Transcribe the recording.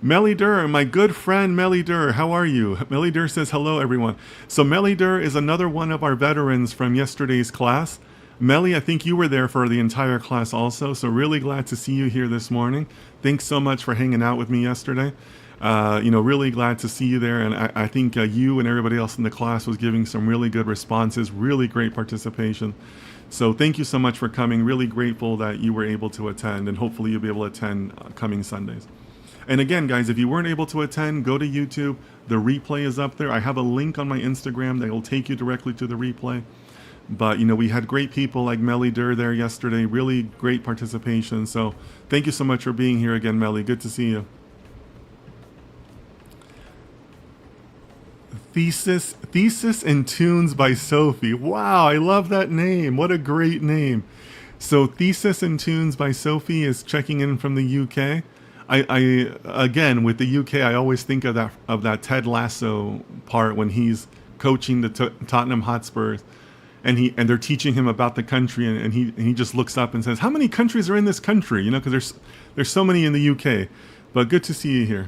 Melly Durr, my good friend Melly Durr, how are you? Melly Durr says hello, everyone. So Melly Durr is another one of our veterans from yesterday's class. Melly, I think you were there for the entire class also, so really glad to see you here this morning. Thanks so much for hanging out with me yesterday. Really glad to see you there, and I think you and everybody else in the class was giving some really good responses, really great participation. So thank you so much for coming. Really grateful that you were able to attend, and hopefully you'll be able to attend coming Sundays. And again, guys, if you weren't able to attend, go to YouTube. The replay is up there. I have a link on my Instagram that will take you directly to the replay. But, we had great people like Melly Durr there yesterday. Really great participation. So thank you so much for being here again, Melly. Good to see you. Thesis and Tunes by Sophie. Wow, I love that name. What a great name. So Thesis and Tunes by Sophie is checking in from the UK. I again, with the UK, I always think of that Ted Lasso part when he's coaching the Tottenham Hotspurs, and they're teaching him about the country, and he just looks up and says, "How many countries are in this country?" Because there's so many in the UK. But good to see you here.